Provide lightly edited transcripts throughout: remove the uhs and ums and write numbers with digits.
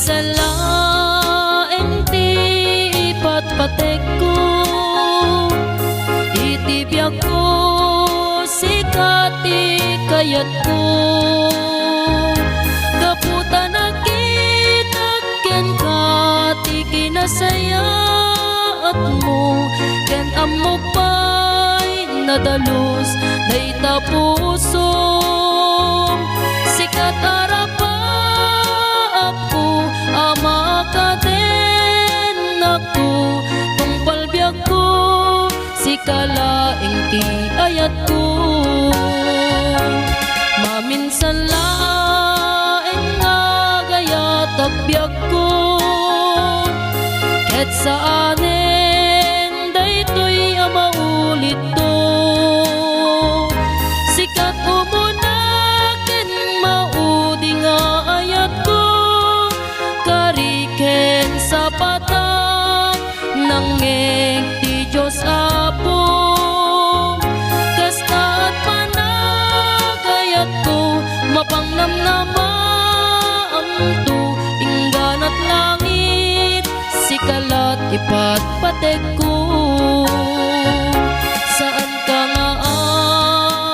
sa laeng ti ipatpatek ko, itibiyag ko sikati kayat ko. Gaputa nakitag ken ka ti kinasayaat mo, ken ammo pa'y nadalus dayta puso. Sikat arapaap ko ama ka din ako, tungpal biyag ko sikalaing ti ayat ko. Maminsan laeng nga gayat agbyag ko, ket saanen daytoy amaulit to. Sikat umunaken maudi nga ayat ko, kariken sa patak nangeg ti Diyos Apo. Kasta't panagayat ko, mapangnamnamam to, ingganat langit sikalat ipatpatek ko. Saan ka nga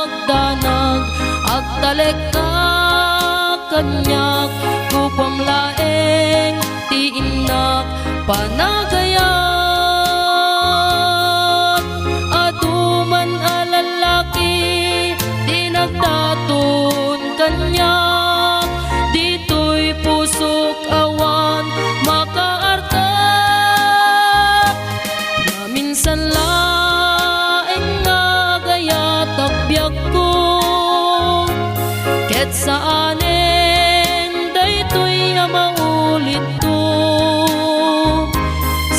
agdanag agtalek ka kanyak, kupam laeng ti inak panagayat. Aduman alalaki di nagdaton kanyak, dito'y pusok awan makaartak. Minsan laeng nga gayat agbyag ko, ket saanen daytoy amaulit to.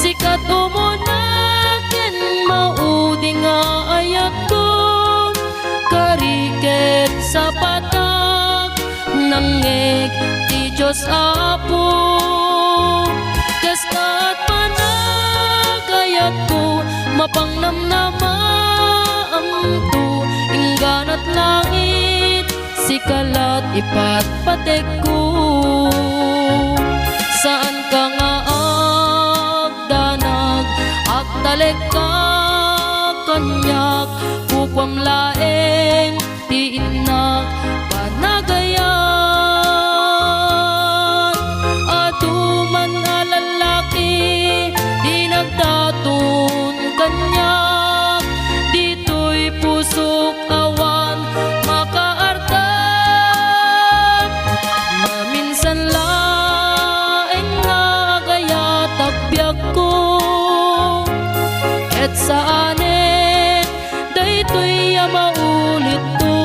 Sikat umunaken maudi nga ayat ko, kariket sa patak nangeg ti Diyos Apo. Kasta't panagayat ko, mapangnamnamam to, ingganat langit sikalat ipatpatek ko. Saan ka nga agdanag agtalek ka kanyak, kupam laeng ti inak panagayat. Aduman nga lalaki di nagdaton kanyak, dito'y pusok awan makaartak. Maminsan laeng nga gayat agbyag ko, ket saanen daytoy amaulit to.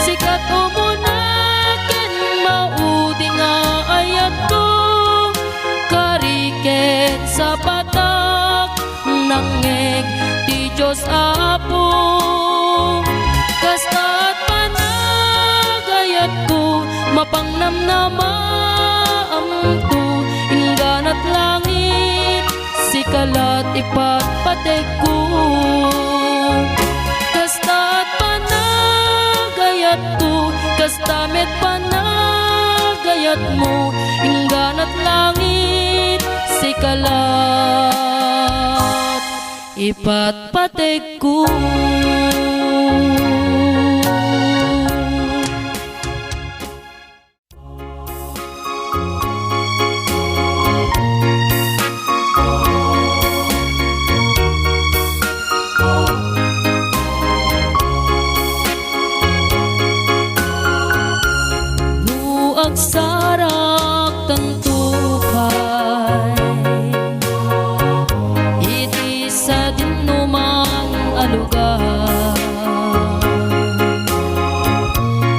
Sikat umunaken maudi nga ayat ko, kariket sa patak nangeg ti Diyos Apo. Kasta't panagayat ko, mapangnamnamam to, ingganat langit sikalat ipatpatek ko. Kasta't panagayat ko, kastamet panagayat mo, ingganat langit sikalat ipatpatek ko. Agsarak tantukay, iti sa dinumang alugar,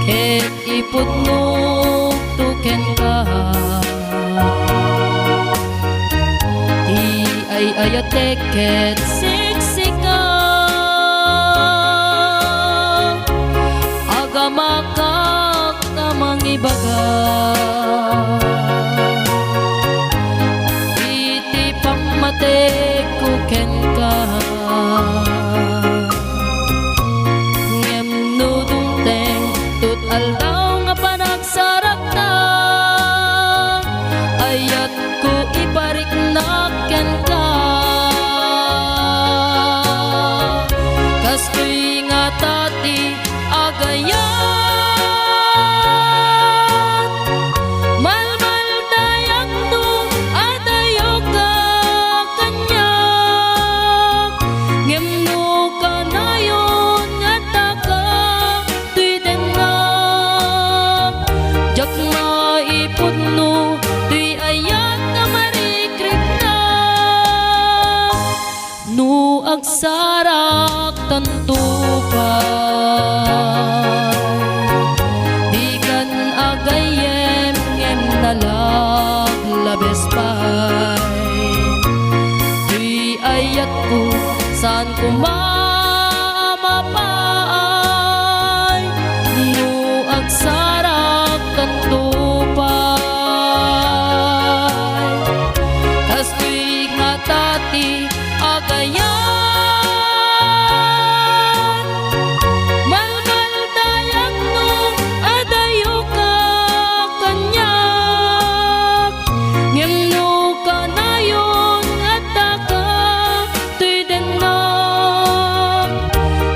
ket ipudno tuken ka, ti ay ayatek ket siksika, agamakak kamang ibaga. Iti pangmatek ko ken ka, ngem no dungteng tut aldaw nga panagsarak na, agsarak tantupay di kan agayem ngem nalaglabes pay tuy ayat ko saan ko mamapay no agsarak tantupay kas tuy nga tati agayan malmal dayak no adayo ka kanyak ngem no kanayon at taka tuy denak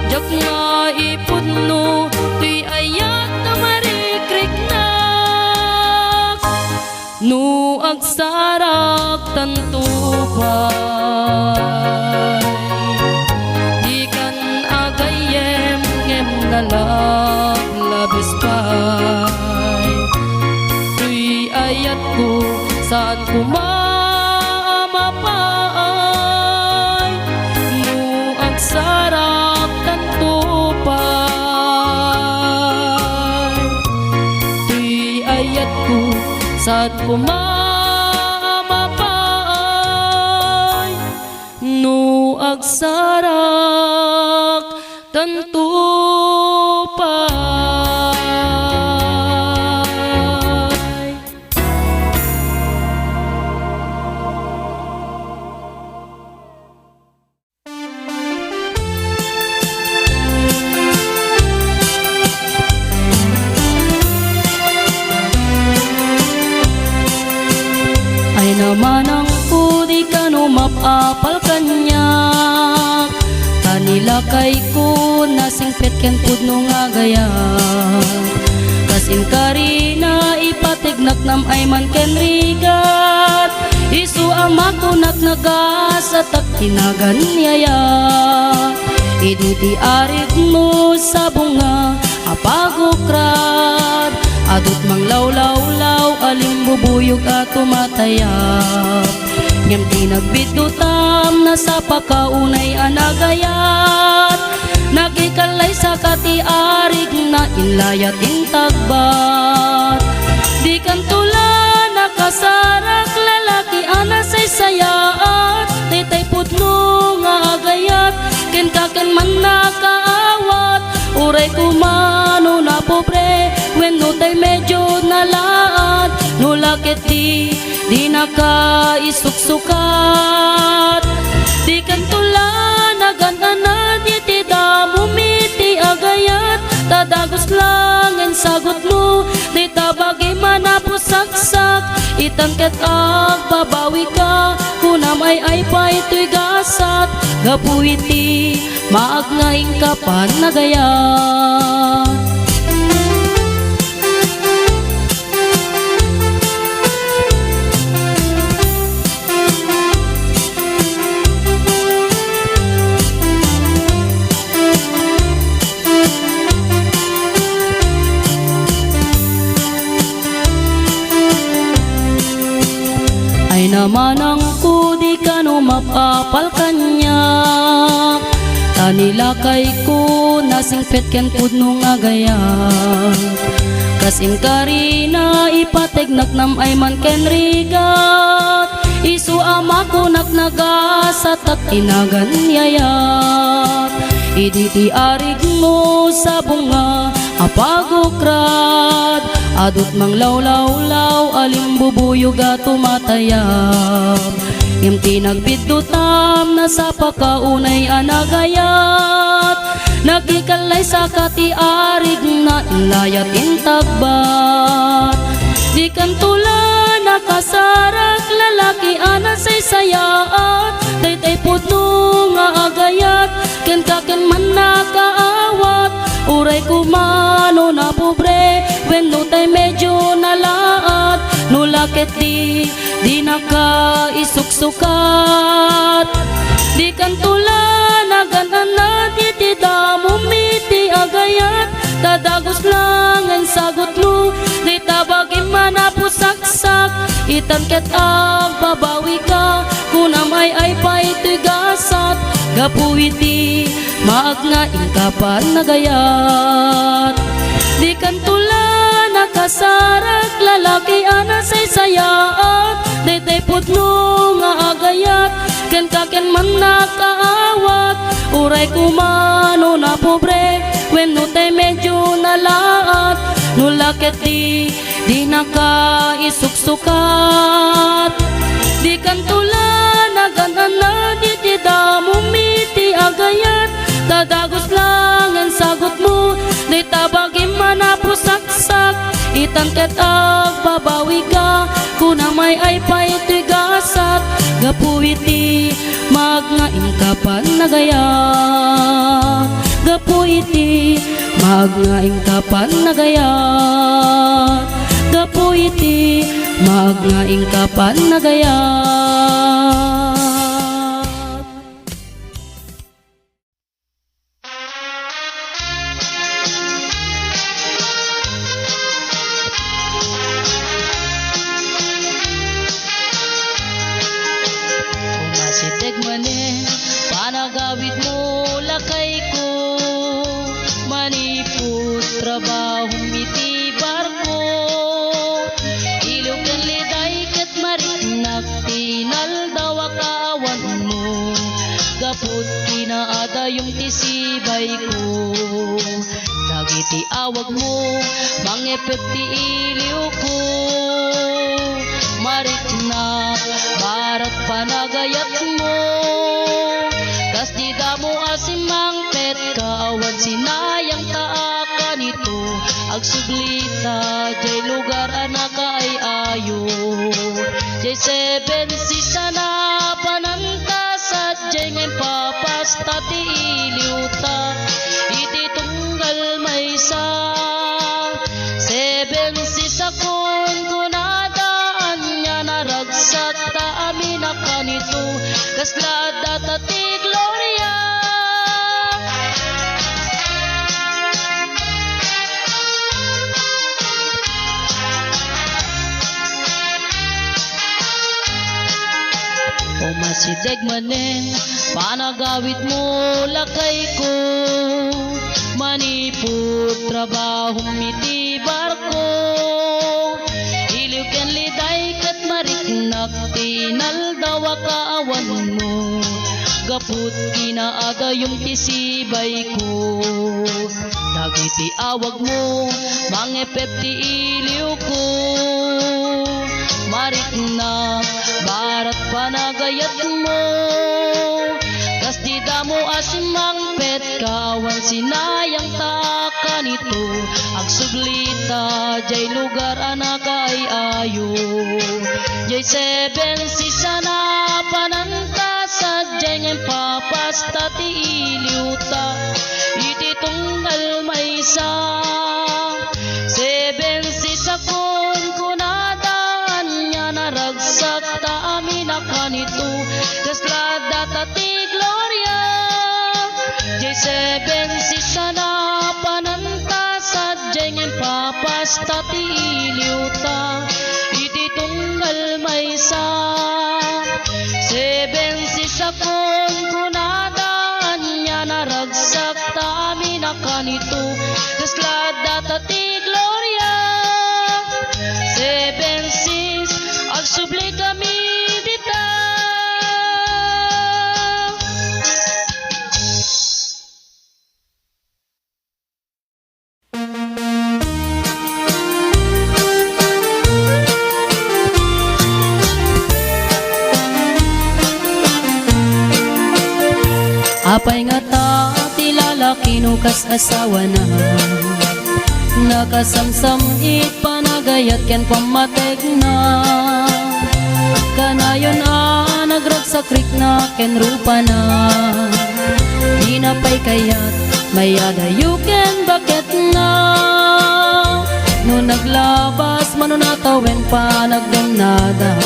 jak nga ipod no tuy ayat na marikriknak no agsarak tantupay di kan agayem ngem nalaglabes pay tuy ayat ko saan ko mamapay no agsarak tantupay tuy ayat ko saan ko mamapay no agsarak tantupay. Ay naman ang kudi ka no mapapal kanya kanila kay ko nasingpet ken pudno nga gaya kasin karina ipatignak nam ay man ken rigat isu ama ko nagnagasat tinagan niyaya iditi arit mo sa bunga apagokrad adut mang law-law-law alimbubuyog at tumatayap ngem di nagbidutam na sa pakaunay anagayat nagikalay sa katiarig na inlayat intagbat di kan tula nakasarak lalaki anasay sayaat taytay putno nga agayat ken kaken man nakaawat uray kumano na pobre wenno tay medyo nalaat no lakit di nakaisuksukat di kan tula nagananan iti damumiti agayat tadagos lang en sagot mo di tabagi manapusaksak itangket ag babawi ka kunam ay pa ito'y gasat gapuiti maagnaing kapan nagayat. Ay naman ang kudi ka no mapapal kanya kanila kay ko nasingpet ken pudno nga gaya kasing karina ipatignak nam ay man ken rigat isu ama ko nagnagasat at tinagan niyayat iditi arig mo sa bunga apagokrad adut mang law-law-law alimbubuyog at tumatayab ngem tinagbidutam na sa pakaunay anagayat nagikalay sa katiarig na inlayat intagbat di kan tula nakasarak lalaki anasay sayaat taytay pudno nga agayat ken kaken man nakaawat uray kumano na pobre wenno tay medyo nalaat no lakit di nakaisuksukat di kan tula nagananan iti damumiti agayat tadagos lang ang sagot mo di tabagi manapusaksak itangket ag babawi ka kunam ay pa ito'y gasat gapuiti maagna ingkapan nagayat. Di kan tula nakasarak lalaki ana say sayaat, daytay pudno nga agayat ken kaken man nakaawat. Uray kumano na pobre wenno tay medyo nalaat, nulaket di nakaisuksukat. Di kan tula naganan di damo miti agayat, dadagos lang ang sagot mo, di tabagi manapusaksak. Itangket ag babawi ka, kuna may ay paitigasat, gapuiti magnaing kapan nagayat. Gapuiti magnaing kapan nagayat. Gapuiti magnaing kapan nagayat. Umasitig manin panagawid mo lakay ko, manipot trabaho miti barko, ilugan liday ket marinak tinaldaw akawan mo, gapot kinaada yung tisibay ko. Dagiti awag mo mangepet ti iliw ko, mariknak barat panagayat mo, kas di damo asimang pet kaawad sinayang taaka nito, agsublita jay lugar anaka ay ayo, jay 7 si sana panantasat jay ngayon papasta ti iliwta, iti tunggal may sa 7 si sakon kunadaan niya naragsak ta amin ka nito, kaslada ta ti gloria. Umasidig manin panagawit mo lakay ko, manipot trabaho miti barko, iliw ken liday ket mariknak tinaldaw akaawan mo, gaput kinaaga yung tisibay ko. Dagiti awag mo mangepet ti iliw ko, mariknak barat panagayat mo, kas di damo asimang pet kawan sinayang taaka nito, agsublita jay lugar anaka ay ayo, jay 7 si sana panantasat jay ngayon papasta ti iliwta, iti tunggal may sa 7 si sakon kunadaan niya naragsak ta amin ka nito, kaslada ta ti gloria, jay 7 si sana panantasat jay ngayon papasta ti iliwta, iti tunggal may sa 7 si sakon kunadaan niya naragsak ta amin ka nito, kaslada ta ti gloria. 7 sis agsubli kami dita. Apay nga ta ti lalaki no kas asawa na, nakasamsam it panagayat ken pamatek na, kanayon nagragsakrik na ken rupa na, di na pay kayat mayadayo ken bakit na, no naglabas manunatawen pa nagdemnada,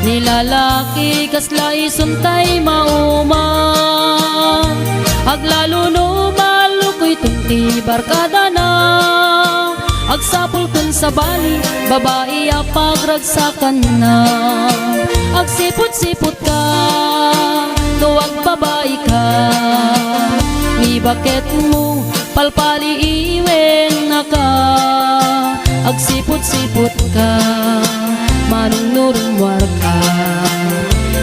nilalaki kasla isuntay mauman, aglalo no malukoy tunti barkada na, agsapul kun sa bali babae apagragsakan na, agsipot-sipot ka tuwag babae ka. Ni bakit mo palpaliiwen na ka, agsipot-sipot ka, manunurumwar ka.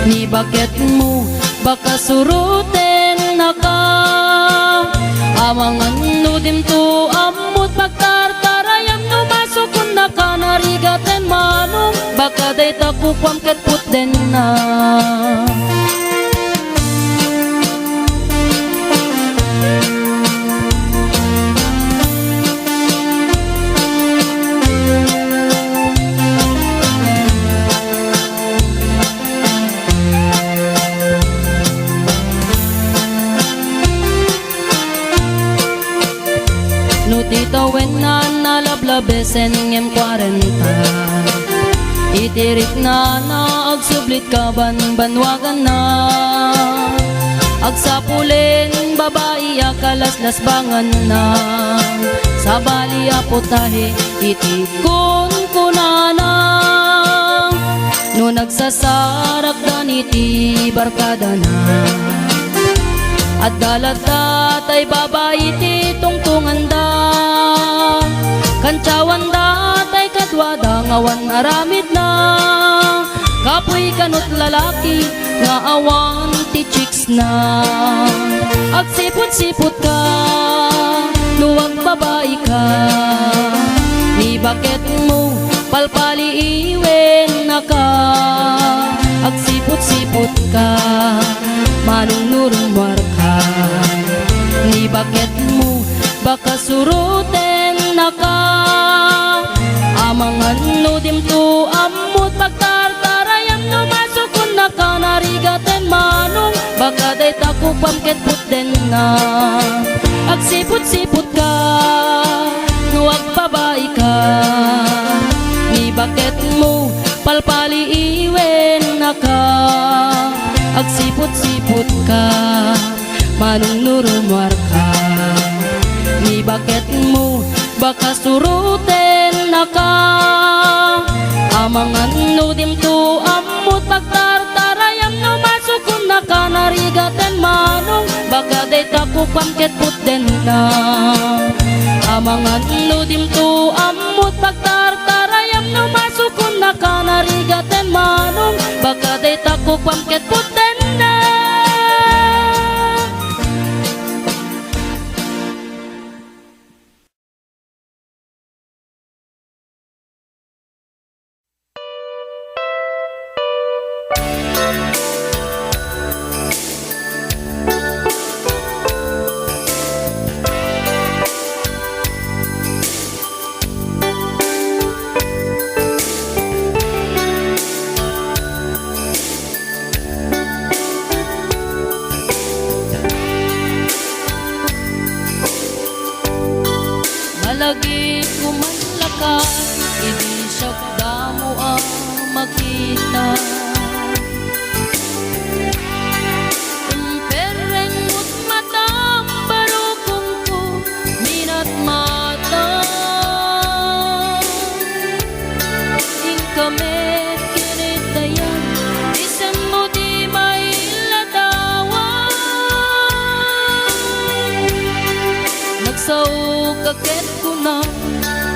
Ni bakit mo baka suruten na ka, amangan nudim to amot pagtartarayam no masukun na ka, narigaten manong baka day takukwam ket puten na. Tito when na nalablabesen ngem 40, itirik na agsublit ka banwagan na, agsapulin babae akalaslas bangan na, sa bali aputahe itikon kunana, no nagsasarak daniti barkada na, at dalat ay babae ti tungtungan da, kancawan da tay kadwada ngawan aramid na, kapoy kanot lalaki nga awan ti chicks na, agsipot-sipot ka, luwag babae ka. Ni bakit mo palpaliiwen na ka, agsipot-sipot ka, manunurumwar ka. Ni bakit mo baka suruten na ka, amangan nudim to amot pagtartarayam no masukun na ka, narigaten manong baka day takupam ket puten na, agsipot-sipot ka, nuwag babae ka. Ni bakit mo palpaliiwen na ka, agsipot-sipot ka, manunurumwar ka. Ni bakit mo baka suruten na ka, amangan nudim to amot pagtartarayam no masukun na ka, narigaten manong baka day takupam ket puten na, amangan nudim to amot pagtartarayam no masukun na ka, narigaten manong baka day takupam ket puten na. Malagi kumanlakas, hindi siya damo ang makita. Pereng mo't matang barukong ko, minat mata. Inkamet kinitayan, isang mo di mailadawan. Nagsaw kaket ko na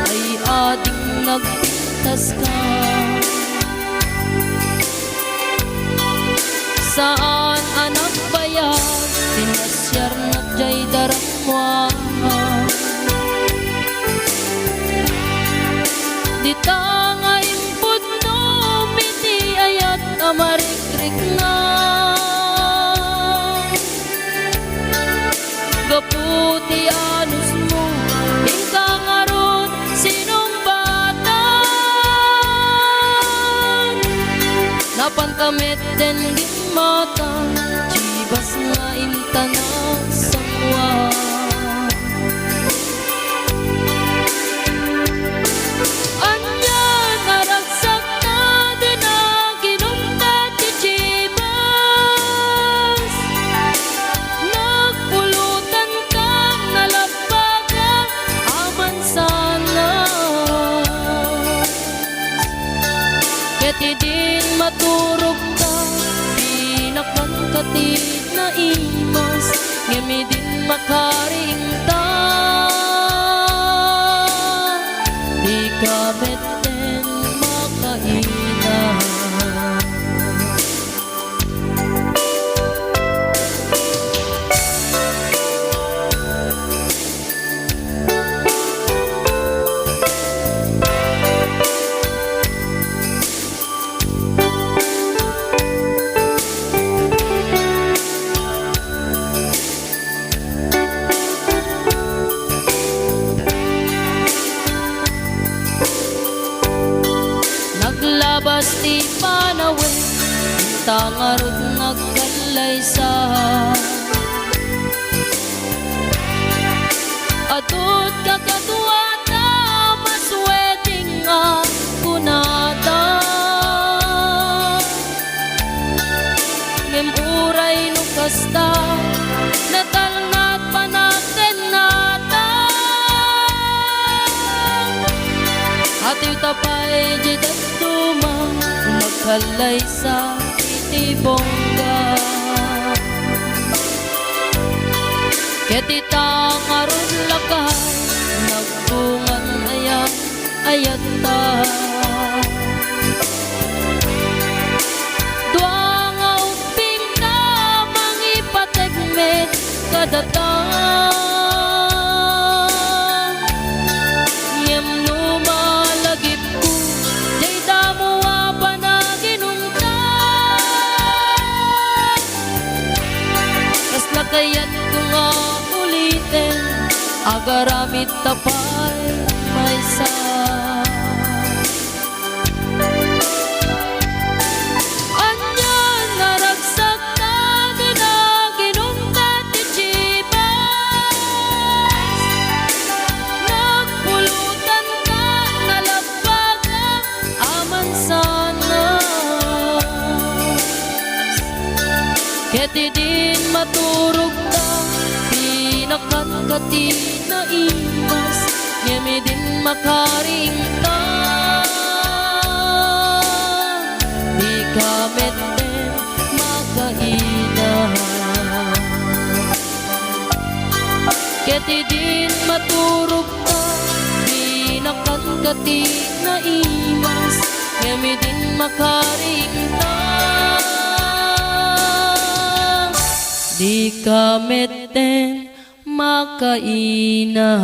ay ating nagpintas ka. Saan anak bayag, sinasyar na jay daramwa. Di tanga impod no, miti ayat amarikrik na. Gaputi anus mo, ingka ngaron sinong bata. Napangkamit din di mata, chibas nga intana sangwa. Anya naragsak na din ang kinumta ti chibas. Nagpulutan kang nalabaga aman sana. Ket din maturog ka, pinakman katid na imas ngemi din makaringta di ka beten makaina. Naglabas ti panawin tangarod nagkalaysa adut kakatuata masweting nga kunata ngem uray no kasta natalnat panaken nata atiw tapay jidat tuma magkalay sa itibongga ketitang aron lakay nagbungan ayat ayata duang uping ka mangipategmet kadatang ngem numalagip ko jay damo pa na ginunta kas lakayat ko nga ulitin agaramit tapay may sa anyan naragsak na ginaginungkat ichibas nagpulutan ka nalagpaga aman sana keti din maturog ka pinakatkati na imas ngemi din makaringta di ka mette makaina keti din maturog ka pinakatkati na imas ngemi din makaringta di ka mette makaina.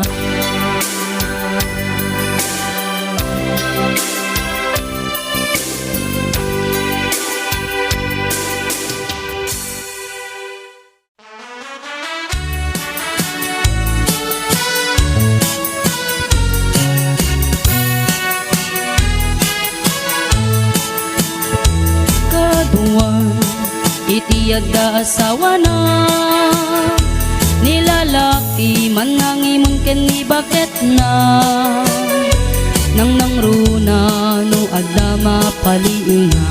Kaduan itiyada asawa na nilalaki man nang imon ken ni bakit na nang nangruna no adama paliuna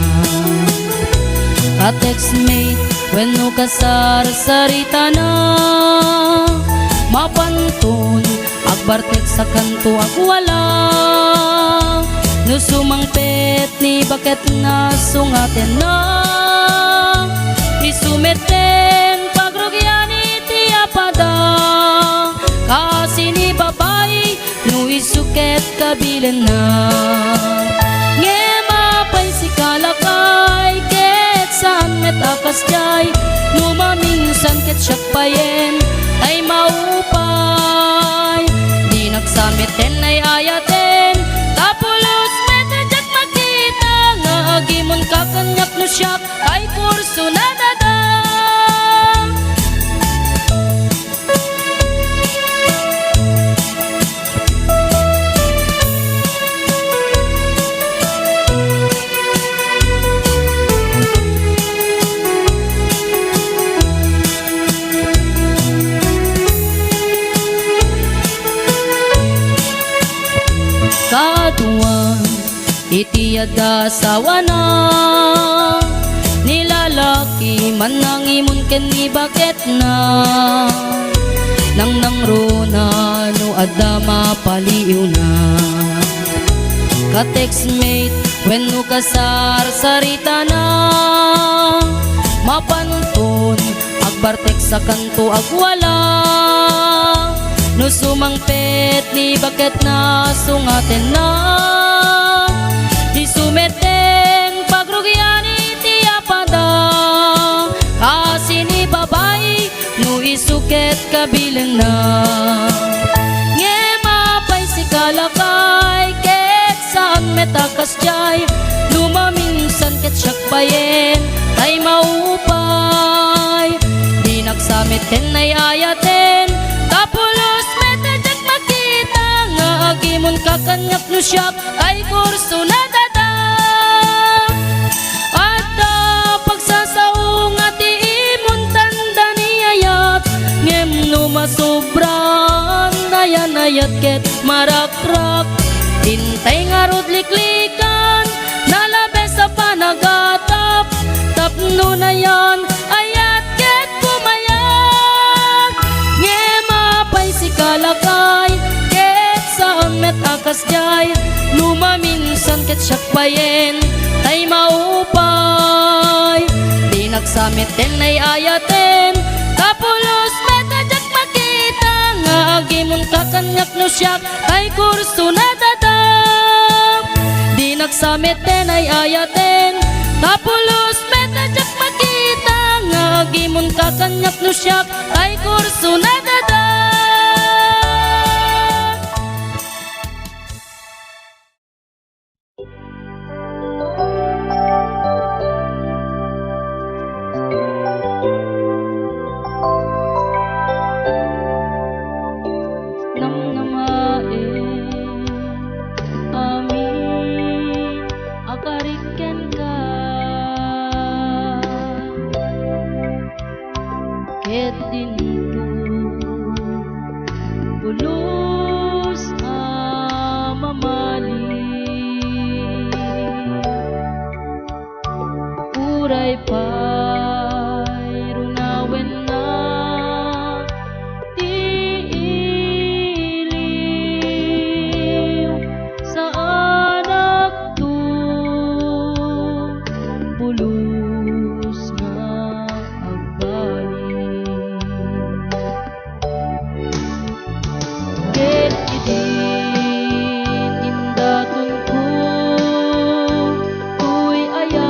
ka textmate when no kasar sarita na mapantun agbartek sa kanto agwala no sumangpet ni bakit na sungaten na isumeten pagrogyan iti apada kasi ni babae no isuket kabilen na ngemapay si kalakay ket san met akas jay no maminsan ket siyak payen ay maupay di nagsameten ay ayaten tapulos metedyak makita nga agimon kakanyak no siyak ay kurso na dada kaduan itiyada asawa na nilalaki man nang imon ken ni bakit na nang nangruna no adama paliw na ka textmate when no kasar sarita na mapanto bartek sa kanto agwala. No sumangpet ni bakit na sungaten na. Di sumeten pagrugyan iti apada. Kasi ni babay no isuket kabilang na. Nge mapay si kalakay ket saan metakas jay. Lumaminsan ket siyak payen ay maupay. Di nagsamit ken ay ayaten tapulos metejek makita. Nga agimon kakanyak no siyak ay kurso na dada. At pagsasaong at iimon tanda niyayat. Ngem no masobran dayanayat ket marakrak. Hintay nga rod liklikan nalabe sa panagatap. Tapno na yan ayat ket pumayag. Nge mapay si kalakay ket saan met akas jay. Lumaminsan ket siyak payen ay maupay. Di nagsamit ten ay ayaten kapulos metejek makita. Nga agimon kakanyak no siyak ay kurso na dada. Di nagsamit ten ay ayaten kapulos metejek makita. Nga agimon kakanyak no siyak ay kurso na dada. Ket dinto pulos mamali. Uray pay runawen na tiiliw sa anak to. Pulos nga agbalik. Ket idin indaton ko tuy ayat.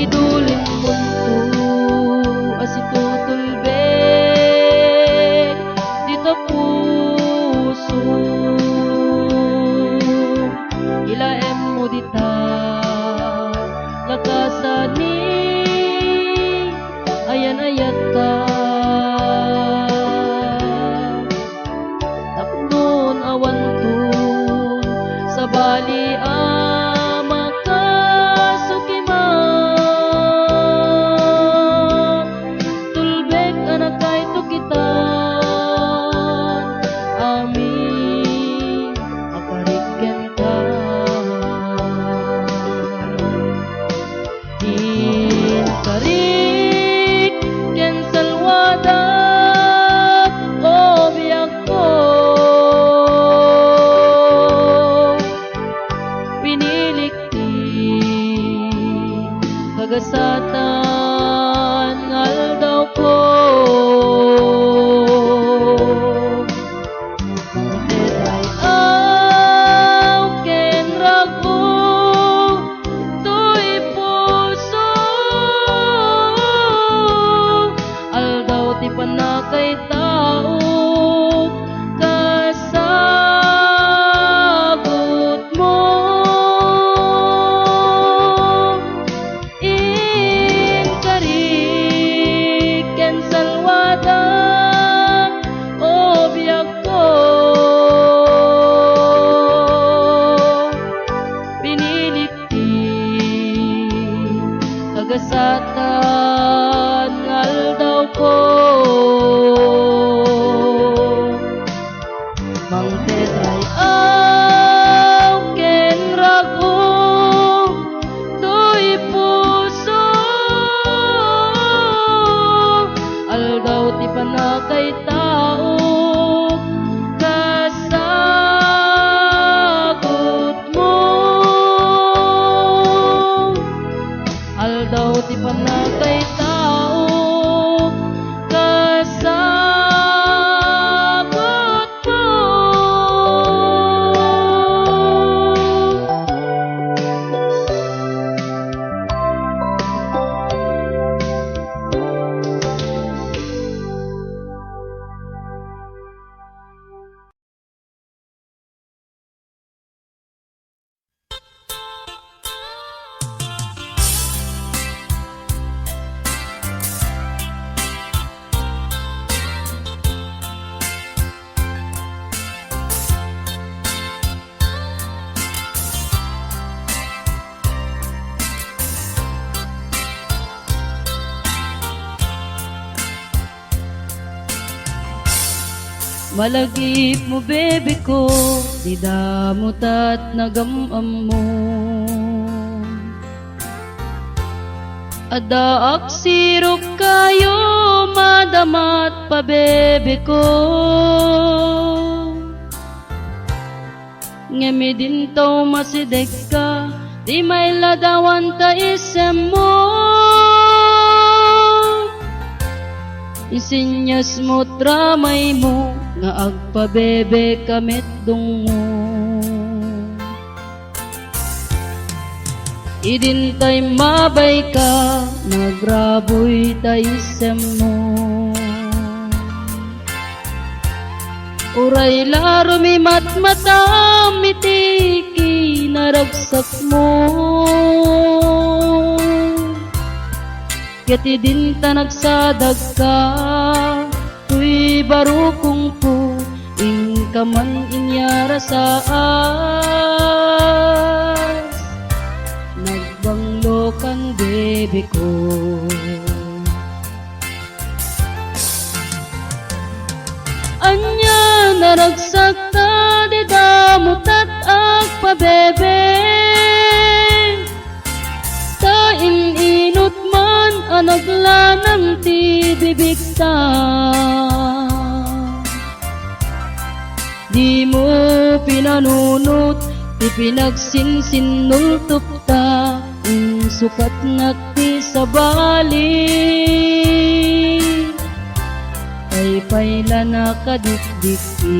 idulin munto asitutulbek dito puso ilaem mo dita lakasani ayan ayat ka taknon awan tun sa bali tulbek anak kay to kita amin aparigyan ka in karik ken salwada o biyak ko pinilik kagasatan ngal daw ko Tetay aw ken rago tuy puso aldaw ti panakay tao kasagot mo salwada o biyak ko pinilikti kagasatan ngal daw ko mang tetay aw ken rago tuy puso aldaw ti panakay tao kasagot mo aldaw ti panakay tao kasagot mo malagip mo bebe ko di damot at nagamam mo adaak sirok kayo madamat pa bebe ko ngemi din taw masidek ka di may ladawan ta isem mo isinyas mo tramay mo nga agpabebe kamit dung mo idintay mabay ka nagraboy ta isem mo uray laro mi matmata mitiki naragsak mo kati din ta nagsadag ka tuy barukong po ing kaman inyara sa as nagbanglo kang bebe ko anya naragsak ta di damot at agpabebe ta ininot man anaglanang ti bibigta di mo pinanunot ti pinagsinsinultop ta sukat nga ti sabali ay payla nakadikdiki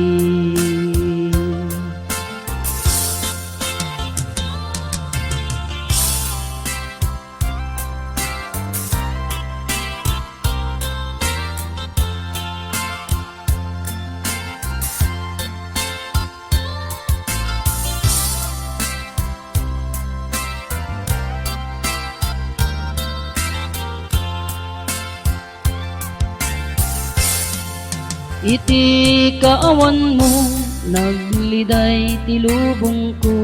iti kaawan mo nagliday ti lubong ko.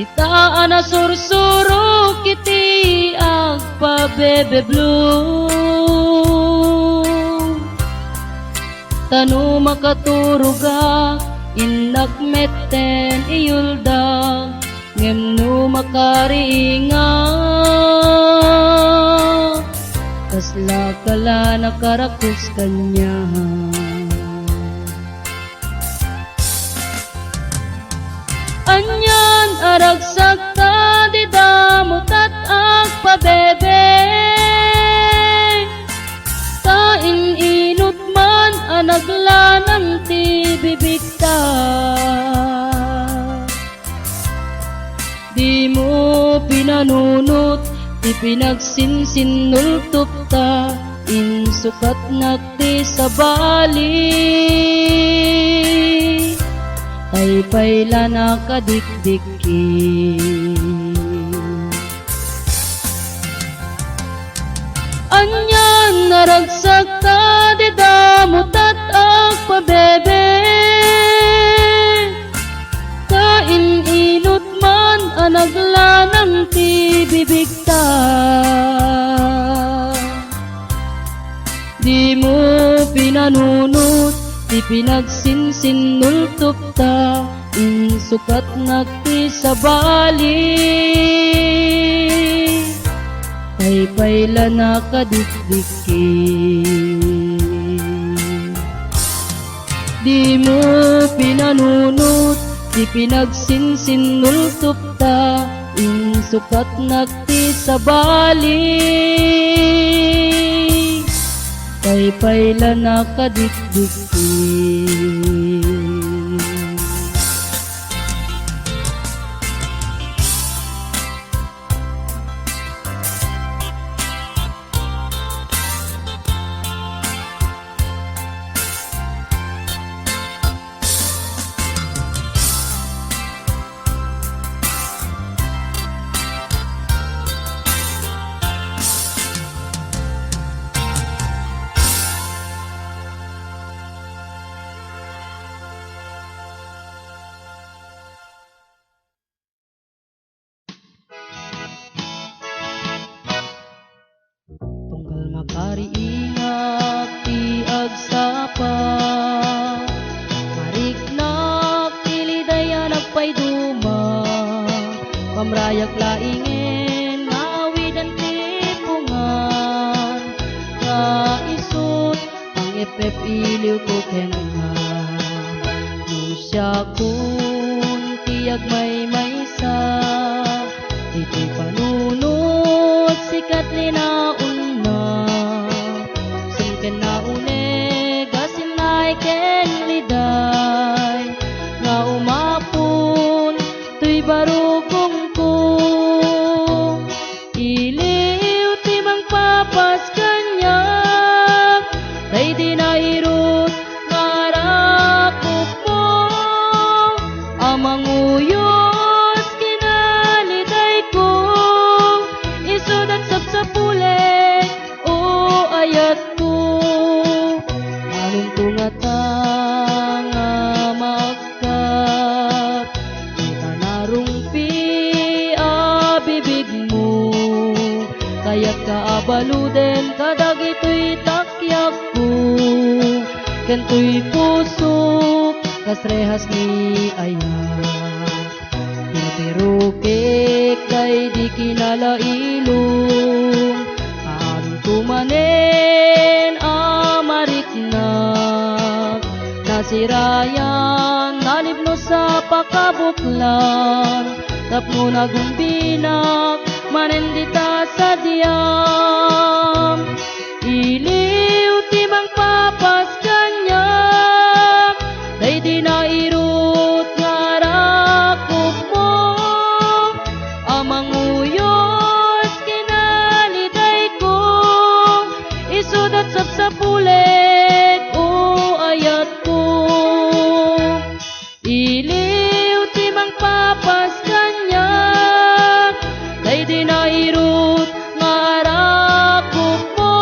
Ita na sursuro kiti agpabebe blue. Tanu makaturuga inakmetten iyulda ngem no makariinga. Kasla kala nakarakus kanya. Anyan aragsak ta di damot at agpabebe. Tain inut man anaglanam ti bibig ta. Di mo pinanunot ti pinagsinsinultup ta. Insukat nakti sa bali. Ay payla nakadikdiki. Anyan naragsak ta di damot at agpabebe. Kain inut man anaglanam ti bibig ta. Di mo pinanunot ti pinagsinsinultup ta. Insukat nakti sa bali. Ay payla nakadikdiki. Di mo pinanunot ti pinagsinsinultup ta. Insukat nakti sa bali. Ay payla nakadikdiki. Tunggal makariingak ti agsapa. Mariknak tilidayan agpayduma. Pamrayak laingen mawidan ti pungan. Nga isut ang epep iliw ko kenga. Nung siya kun tiyag may maysa. Iti panunot sikat linaon na. Sungken na une gasinay ken liday. Nga umapon tuy barugong ko. Iliw ti mangpapas kanyak. Tay di nairot ngarakop mo. Amang uyos kinaliday ko. Isudat sapsapulen o ayat ko. Anong tungatang magkat. Kita narumpi bibig mo. Kaya't kaabaluden kadag ito'y takyak ko. Kento'y pusok kasrehas ni ayat. Pinapirukik kay di kinalailong. Ang tumanen amariknak. Nasirayan nalibno sa pakabuklan. Tapno nagumbinak manendita sa diyam. Iliw timang papas kanyak. Day di nairot ngarakop mo. Amang uyos kinaliday ko. Isudat sapsapulet o ayat ko. Iliw timang papas kanyak. Day di nairot ngarakop mo.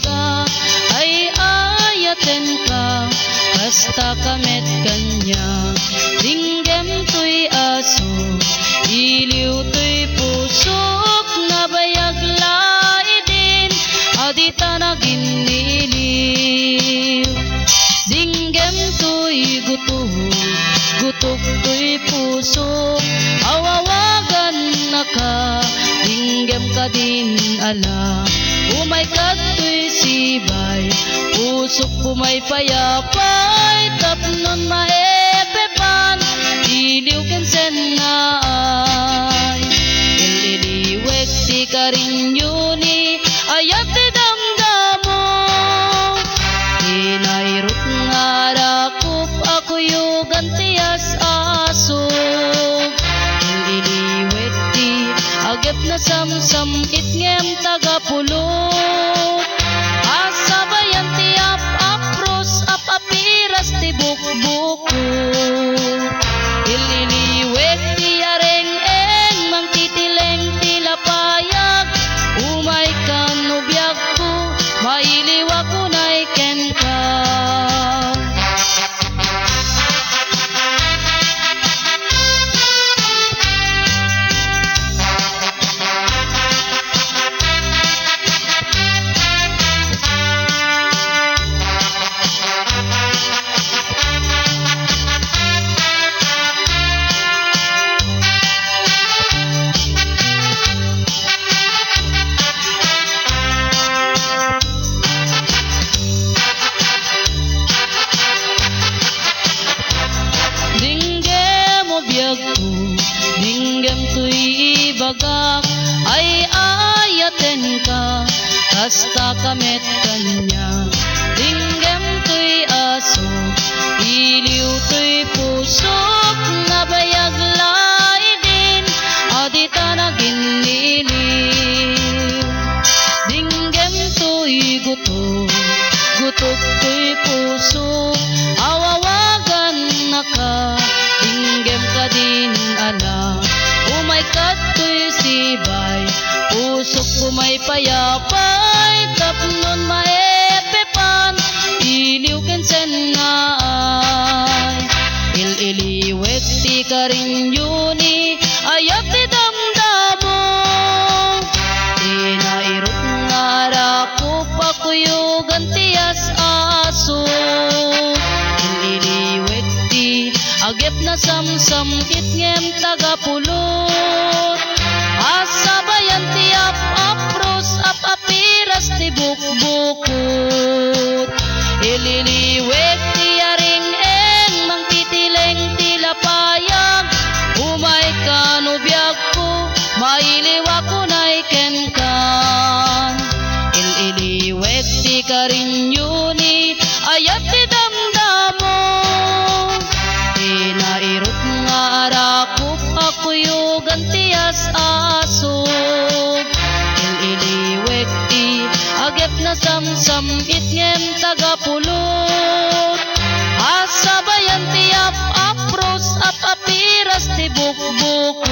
ibaga ay ayaten ka kasta kamet kanya dinggem tuy aso iliw tuy pusok na bayag laidin adita na giniliw dinggem tuy gutok tuy pusok awawagan na ka dinggem ka din ala umay katoy sibay pusok kumay payapay tapnon maepepan iliw kensen na ay ililiwek ti karinyuni ayat ti damdamo inairut nga rakup ako yugan tiyas aso ililiwek ti agep na samsam itngem tagapulot asabayan ti apros apiras ti bukbuko ililiwek ti areng-eng mangtitileng ti lapayag umay kanubyak ko mailiwa ko na'y ken ka dinggem tuy ibagak ay ayaten ka kasta kamet kanya dinggem tuy aso iliw tuy pusok na bayag laidin adita na giniliw dinggem tuy gutok tuy pusok awawagan na ka dinggem ka din ala umay katoy sibay pusok kumay payapay tapnon maepepan iliw kensen nga ay ililiwek ti karinyuni ayat ti damdamo inairut nga rakup ako yugan tiyas aso ililiwek ti agep na samsam itngem tagapulot asabayan ti apros apiras ti bukbukot ililiwek ti aring-eng mangtitileng ti lapayag umay kanubyak ko mailiwa ko na'y ken kan ililiwek ti karinyuni ayat ti damdamo inairut nga rakup ako yugan tiyas aso ililiwek ti agep na samsam itngem tagapulot asabayan ti apros apiras ti bukbuko